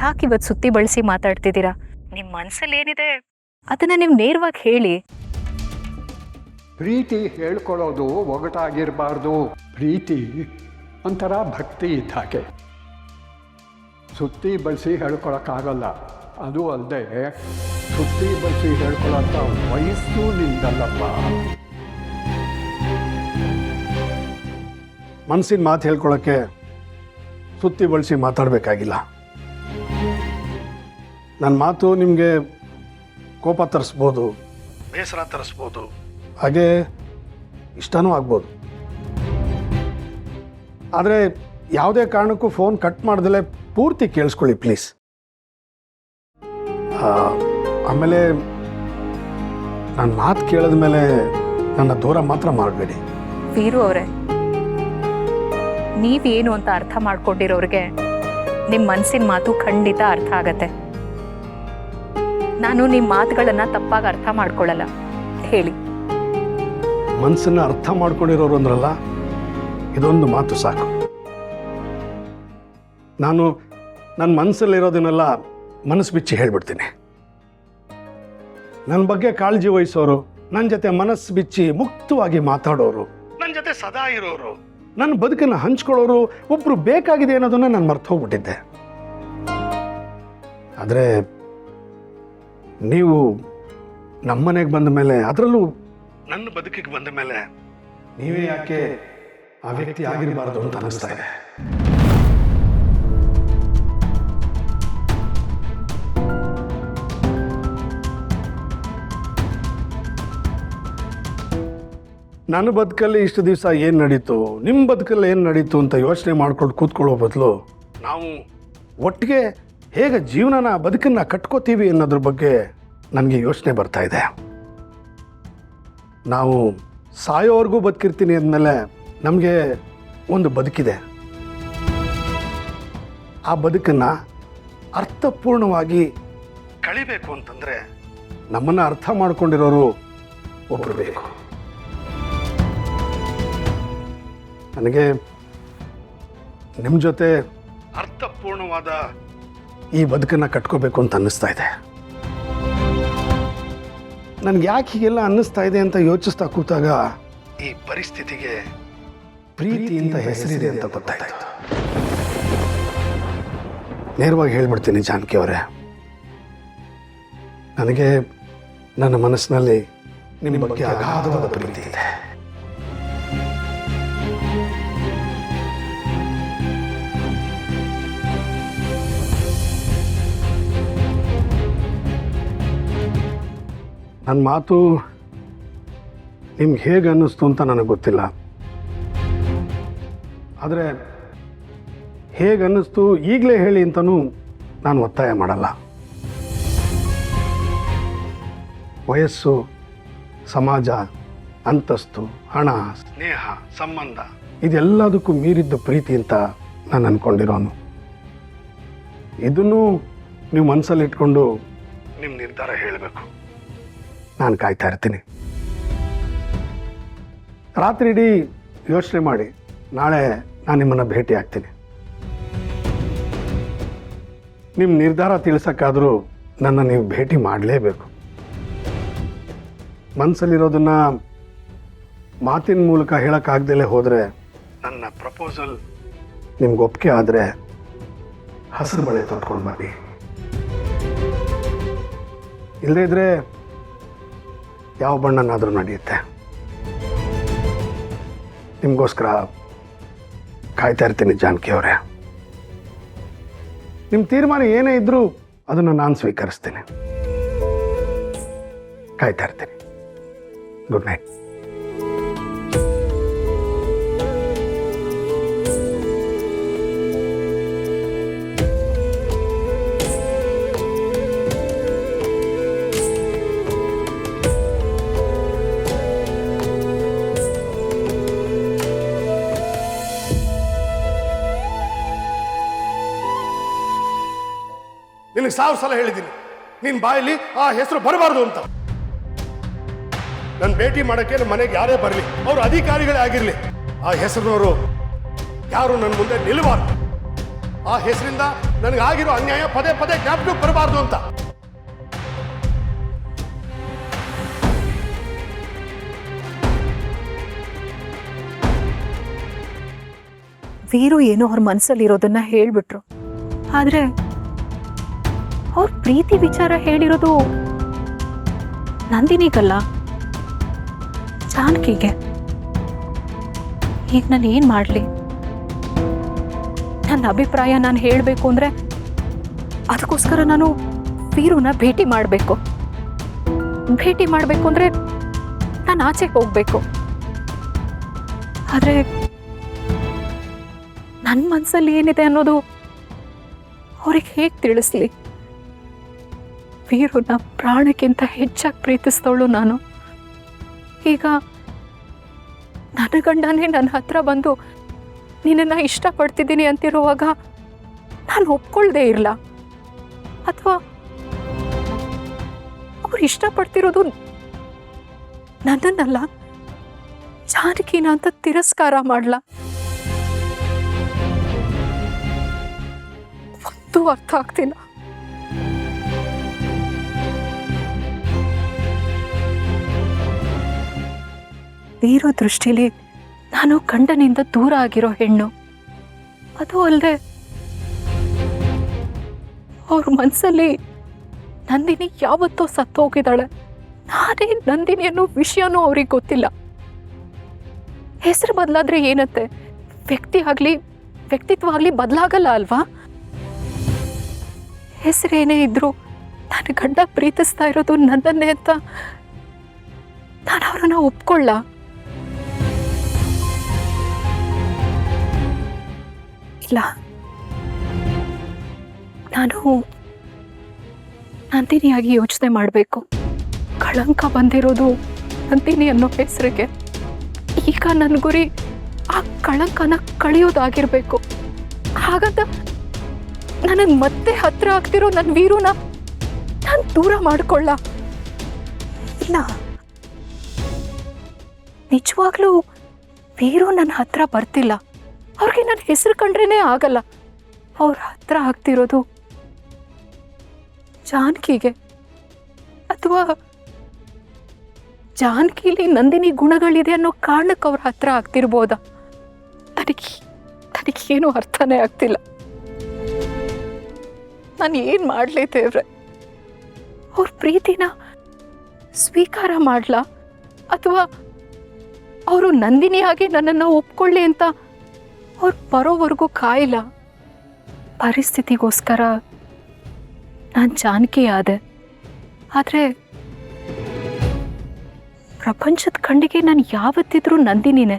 ಯಾಕೆ ಇವತ್ತು ಸುತ್ತಿ ಬಳಸಿ ಮಾತಾಡ್ತಿದ್ದೀರಾ? ನಿಮ್ಮ ಮನಸ್ಸಲ್ಲಿ ಏನಿದೆ ಅದನ್ನು ನೀವು ನೇರವಾಗಿ ಹೇಳಿ. ಪ್ರೀತಿ ಹೇಳ್ಕೊಳ್ಳೋದು ಒಗಟಾಗಿರಬಾರ್ದು. ಪ್ರೀತಿ ಒಂಥರ ಭಕ್ತಿ ಇದ್ದ ಹಾಗೆ. ಸುತ್ತಿ ಬಳಸಿ ಹೇಳ್ಕೊಳಕ್ಕಾಗಲ್ಲ. ಅದು ಅಲ್ಲದೆ ಸುತ್ತಿ ಬಳಸಿ ಹೇಳ್ಕೊಳಂಥ ವಯಸ್ಸು ನಿಂದಲ್ಲಪ್ಪ. ಮನಸ್ಸಿನ ಮಾತು ಹೇಳ್ಕೊಳಕ್ಕೆ ಸುತ್ತಿ ಬಳಸಿ ಮಾತಾಡಬೇಕಾಗಿಲ್ಲ. ನನ್ನ ಮಾತು ನಿಮಗೆ ಕೋಪ ತರಿಸ್ಬೋದು, ಬೇಸರ ತರಿಸ್ಬೋದು, ಹಾಗೆ ಇಷ್ಟನೂ ಆಗ್ಬೋದು. ಆದರೆ ಯಾವುದೇ ಕಾರಣಕ್ಕೂ ಫೋನ್ ಕಟ್ ಮಾಡ್ದಲೇ ಪೂರ್ತಿ ಕೇಳಿಸ್ಕೊಳ್ಳಿ ಪ್ಲೀಸ್. ಆಮೇಲೆ ನನ್ನ ಮಾತು ಕೇಳಿದ ಮೇಲೆ ನನ್ನ ದೂರ ಮಾತ್ರ ಮಾಡಬೇಡಿ. ವೀರು ಅವರೇ, ನೀವೇನು ಅಂತ ಅರ್ಥ ಮಾಡ್ಕೊಂಡಿರೋರಿಗೆ ನಿಮ್ಮ ಮನಸ್ಸಿನ ಮಾತು ಖಂಡಿತ ಅರ್ಥ ಆಗತ್ತೆ. ನಾನು ನಿಮ್ಮ ಮಾತುಗಳನ್ನು ತಪ್ಪಾಗಿ ಅರ್ಥ ಮಾಡ್ಕೊಳ್ಳಲ್ಲ. ಹೇಳಿ. ಮನಸ್ಸನ್ನು ಅರ್ಥ ಮಾಡ್ಕೊಂಡಿರೋರು ಅಂದ್ರಲ್ಲ, ಇದೊಂದು ಮಾತು ಸಾಕು. ನಾನು ನನ್ನ ಮನಸ್ಸಲ್ಲಿರೋದನ್ನೆಲ್ಲ ಮನಸ್ಸು ಬಿಚ್ಚಿ ಹೇಳ್ಬಿಡ್ತೀನಿ. ನನ್ನ ಬಗ್ಗೆ ಕಾಳಜಿ ವಹಿಸೋರು, ನನ್ನ ಜೊತೆ ಮನಸ್ಸು ಬಿಚ್ಚಿ ಮುಕ್ತವಾಗಿ ಮಾತಾಡೋರು, ನನ್ನ ಜೊತೆ ಸದಾ ಇರೋರು, ನನ್ನ ಬದುಕನ್ನು ಹಂಚ್ಕೊಳ್ಳೋರು ಒಬ್ರು ಬೇಕಾಗಿದೆ ಅನ್ನೋದನ್ನ ನಾನು ಮರ್ತು ಹೋಗ್ಬಿಟ್ಟಿದ್ದೆ. ಆದರೆ ನೀವು ನಮ್ಮನೆಗೆ ಬಂದ ಮೇಲೆ, ಅದರಲ್ಲೂ ನನ್ನ ಬದುಕಿಗೆ ಬಂದ ಮೇಲೆ ನೀವೇ ಯಾಕೆ ಆ ವ್ಯಕ್ತಿ ಆಗಿರಬಾರ್ದು ಅಂತ ಅನಿಸ್ತಾ ಇದೆ. ನನ್ನ ಬದುಕಲ್ಲಿ ಇಷ್ಟು ದಿವಸ ಏನು ನಡೀತು, ನಿಮ್ಮ ಬದುಕಲ್ಲಿ ಏನು ನಡೀತು ಅಂತ ಯೋಚನೆ ಮಾಡ್ಕೊಂಡು ಕೂತ್ಕೊಳ್ಳೋ ಬದಲು ನಾವು ಒಟ್ಟಿಗೆ ಹೇಗೆ ಜೀವನನ ಬದುಕನ್ನು ಕಟ್ಕೋತೀವಿ ಅನ್ನೋದ್ರ ಬಗ್ಗೆ ನನಗೆ ಯೋಚನೆ ಬರ್ತಾ ಇದೆ. ನಾವು ಸಾಯೋವರೆಗೂ ಬದುಕಿರ್ತೀನಿ ಅಂದಮೇಲೆ ನಮಗೆ ಒಂದು ಬದುಕಿದೆ. ಆ ಬದುಕನ್ನು ಅರ್ಥಪೂರ್ಣವಾಗಿ ಕಳಿಬೇಕು ಅಂತಂದರೆ ನಮ್ಮನ್ನು ಅರ್ಥ ಮಾಡ್ಕೊಂಡಿರೋರು ಒಬ್ಬರು ಬೇಕು. ನನಗೆ ನಿಮ್ಮ ಜೊತೆ ಅರ್ಥಪೂರ್ಣವಾದ ಈ ಬದುಕನ್ನು ಕಟ್ಕೋಬೇಕು ಅಂತ ಅನ್ನಿಸ್ತಾ ಇದೆ. ನನಗೆ ಯಾಕೆ ಹೀಗೆಲ್ಲ ಅನ್ನಿಸ್ತಾ ಇದೆ ಅಂತ ಯೋಚಿಸ್ತಾ ಕೂತಾಗ ಈ ಪರಿಸ್ಥಿತಿಗೆ ಪ್ರೀತಿ ಅಂತ ಹೆಸರಿದೆ ಅಂತ ಗೊತ್ತಾಯ್ತು. ನೇರವಾಗಿ ಹೇಳ್ಬಿಡ್ತೀನಿ ಜಾನಕಿ ಅವರೇ, ನನಗೆ ನನ್ನ ಮನಸ್ಸಿನಲ್ಲಿ ನಿಮ್ಮ ಬಗ್ಗೆ ಅಗಾಧವಾದ ಪ್ರೀತಿ ಇದೆ. ನನ್ನ ಮಾತು ನಿಮ್ಗೆ ಹೇಗೆ ಅನ್ನಿಸ್ತು ಅಂತ ನನಗೆ ಗೊತ್ತಿಲ್ಲ. ಆದರೆ ಹೇಗೆ ಅನ್ನಿಸ್ತು ಈಗಲೇ ಹೇಳಿ ಅಂತಲೂ ನಾನು ಒತ್ತಾಯ ಮಾಡಲ್ಲ. ವಯಸ್ಸು, ಸಮಾಜ, ಅಂತಸ್ತು, ಹಣ, ಸ್ನೇಹ, ಸಂಬಂಧ ಇದೆಲ್ಲದಕ್ಕೂ ಮೀರಿದ್ದ ಪ್ರೀತಿ ಅಂತ ನಾನು ಅಂದ್ಕೊಂಡಿರೋನು. ಇದನ್ನು ನೀವು ಮನಸ್ಸಲ್ಲಿ ಇಟ್ಕೊಂಡು ನಿಮ್ಮ ನಿರ್ಧಾರ ಹೇಳಬೇಕು. ನಾನು ಕಾಯ್ತಾ ಇರ್ತೀನಿ. ರಾತ್ರಿ ಇಡೀ ಯೋಚನೆ ಮಾಡಿ ನಾಳೆ ನಾನು ನಿಮ್ಮನ್ನು ಭೇಟಿ ಆಗ್ತೀನಿ. ನಿಮ್ಮ ನಿರ್ಧಾರ ತಿಳಿಸೋಕ್ಕಾದರೂ ನನ್ನ ನೀವು ಭೇಟಿ ಮಾಡಲೇಬೇಕು. ಮನಸ್ಸಲ್ಲಿರೋದನ್ನು ಮಾತಿನ ಮೂಲಕ ಹೇಳೋಕ್ಕಾಗ್ದಲೇ ಹೋದರೆ ನನ್ನ ಪ್ರಪೋಸಲ್ ನಿಮ್ಗೆ ಒಪ್ಪಿಗೆ ಆದರೆ ಹಸಿರು ಬಳೆ ತೊಟ್ಕೊಂಡು ಬನ್ನಿ. ಇಲ್ಲದೇ ಇದ್ದರೆ ಯಾವ ಬಣ್ಣನಾದರೂ ನಡೆಯುತ್ತೆ. ನಿಮಗೋಸ್ಕರ ಕಾಯ್ತಾ ಇರ್ತೀನಿ ಜಾನಕಿ ಅವರೇ. ನಿಮ್ಮ ತೀರ್ಮಾನ ಏನೇ ಇದ್ದರೂ ಅದನ್ನು ನಾನು ಸ್ವೀಕರಿಸ್ತೀನಿ. ಕಾಯ್ತಾ ಇರ್ತೀನಿ. Good night. ನಿನಗೆ 1000 ಸಲ ಹೇಳಿದ್ದೀನಿ, ನಿನ್ನ ಬಾಯಲ್ಲಿ ಆ ಹೆಸರು ಬರಬಾರ್ದು ಅಂತ. ನನ್ನ ಭೇಟಿ ಮಾಡೋಕ್ಕೆ ನಮ್ಮ ಮನೆಗೆ ಯಾರೇ ಬರಲಿ, ಅವರು ಅಧಿಕಾರಿಗಳೇ ಆಗಿರಲಿ, ಆ ಹೆಸರಿನವರು ಯಾರು ನನ್ನ ಮುಂದೆ ನಿಲ್ಲಬಾರ್ದು. ಆ ಹೆಸರಿಂದ ನನಗಾಗಿರೋ ಅನ್ಯಾಯ ಪದೇ ಪದೇ ಜ್ಞಾಪಕಕ್ಕೆ ಬರಬಾರ್ದು ಅಂತ. ವೀರು ಏನೋ ಅವ್ರ ಮನಸ್ಸಲ್ಲಿರೋದನ್ನ ಹೇಳ್ಬಿಟ್ರು. ಆದ್ರೆ ಅವ್ರ ಪ್ರೀತಿ ವಿಚಾರ ಹೇಳಿರೋದು ನಂದಿನಿಗಲ್ಲ, ಜಾನಕಿಗೆ. ಈಗ ನಾನು ಏನ್ ಮಾಡ್ಲಿ? ನನ್ನ ಅಭಿಪ್ರಾಯ ನಾನು ಹೇಳಬೇಕು ಅಂದ್ರೆ ಅದಕ್ಕೋಸ್ಕರ ನಾನು ವೀರುನ ಭೇಟಿ ಮಾಡಬೇಕು ಅಂದ್ರೆ ನಾನು ಆಚೆ ಹೋಗ್ಬೇಕು. ಆದ್ರೆ ನನ್ನ ಮನಸ್ಸಲ್ಲಿ ಏನಿದೆ ಅನ್ನೋದು ಅವ್ರಿಗೆ ಹೇಗೆ ತಿಳಿಸ್ಲಿ? ವೀರುನ ಪ್ರಾಣಕ್ಕಿಂತ ಹೆಚ್ಚಾಗಿ ಪ್ರೀತಿಸ್ತವಳು ನಾನು. ಈಗ ನನ್ನ ಗಂಡನೇ ನನ್ನ ಹತ್ರ ಬಂದು ನಿನ್ನನ್ನು ಇಷ್ಟಪಡ್ತಿದ್ದೀನಿ ಅಂತಿರುವಾಗ ನಾನು ಒಪ್ಕೊಳ್ದೇ ಇರಲ್ಲ, ಅಥವಾ ಅವ್ರು ಇಷ್ಟಪಡ್ತಿರೋದು ನನ್ನನ್ನಲ್ಲ ಜಾನಕಿನ ಅಂತ ತಿರಸ್ಕಾರ ಮಾಡ್ಲಾ? ಒಂದು ಅರ್ಥ ಆಗ್ತಿಲ್ಲ. ವೀರು ದೃಷ್ಟಿಲಿ ನಾನು ಗಂಡನಿಂದ ದೂರ ಆಗಿರೋ ಹೆಣ್ಣು. ಅದು ಅಲ್ಲದೆ ಅವ್ರ ಮನಸ್ಸಲ್ಲಿ ನಂದಿನಿ ಯಾವತ್ತೋ ಸತ್ತೋಗಿದ್ದಾಳೆ. ನಾನೇ ನಂದಿನಿ ಅನ್ನೋ ವಿಷಯನೂ ಅವ್ರಿಗೆ ಗೊತ್ತಿಲ್ಲ. ಹೆಸರು ಬದಲಾದ್ರೆ ಏನತ್ತೆ? ವ್ಯಕ್ತಿತ್ವ ಆಗ್ಲಿ ಬದಲಾಗಲ್ಲ ಅಲ್ವಾ? ಹೆಸರೇನೇ ಇದ್ರು ನನ್ನ ಗಂಡ ಪ್ರೀತಿಸ್ತಾ ಇರೋದು ನನ್ನನ್ನೇ ಅಂತ ನಾನು ಅವ್ರನ್ನ ಒಪ್ಕೊಳ್ಳ? ಇಲ್ಲ, ನಾನು ನಂದಿನಿಯಾಗಿ ಯೋಚನೆ ಮಾಡಬೇಕು. ಕಳಂಕ ಬಂದಿರೋದು ನಂದಿನಿ ಅನ್ನೋ ಹೆಸರಿಗೆ. ಈಗ ನನ್ನ ಗುರಿ ಆ ಕಳಂಕನ ಕಳೆಯೋದಾಗಿರ್ಬೇಕು. ಹಾಗಂತ ನನಗೆ ಮತ್ತೆ ಹತ್ರ ಆಗ್ತಿರೋ ನನ್ನ ವೀರುನ ನಾನು ದೂರ ಮಾಡ್ಕೊಳ್ಳ? ಇಲ್ಲ, ನಿಜವಾಗ್ಲೂ ವೀರು ನನ್ನ ಹತ್ರ ಬರ್ತಿಲ್ಲ. ಅವ್ರಿಗೆ ನನ್ನ ಹೆಸರು ಕಂಡ್ರೇನೆ ಆಗಲ್ಲ. ಅವ್ರ ಹತ್ರ ಆಗ್ತಿರೋದು ಜಾನಕಿಗೆ, ಅಥವಾ ಜಾನಕಿಲಿ ನಂದಿನಿ ಗುಣಗಳಿದೆ ಅನ್ನೋ ಕಾರಣಕ್ಕೆ ಅವ್ರ ಹತ್ರ ಆಗ್ತಿರ್ಬೋದ? ನನಗೇನು ಅರ್ಥನೇ ಆಗ್ತಿಲ್ಲ. ನಾನು ಏನು ಮಾಡಲಿ ದೇವ್ರೆ? ಅವ್ರ ಪ್ರೀತಿನ ಸ್ವೀಕಾರ ಮಾಡ್ಲಾ, ಅಥವಾ ಅವರು ನಂದಿನಿಯಾಗಿ ನನ್ನನ್ನು ಒಪ್ಕೊಳ್ಳಿ ಅಂತ ಅವ್ರು ಬರೋವರೆಗೂ ಕಾಯಿಲ್ಲ? ಪರಿಸ್ಥಿತಿಗೋಸ್ಕರ ನಾನು ಜಾನಕಿ ಆದೆ. ಆದರೆ ಪ್ರಪಂಚದ ಕಣ್ಣಿಗೆ ನಾನು ಯಾವತ್ತಿದ್ರೂ ನಂದಿನಿನೇ.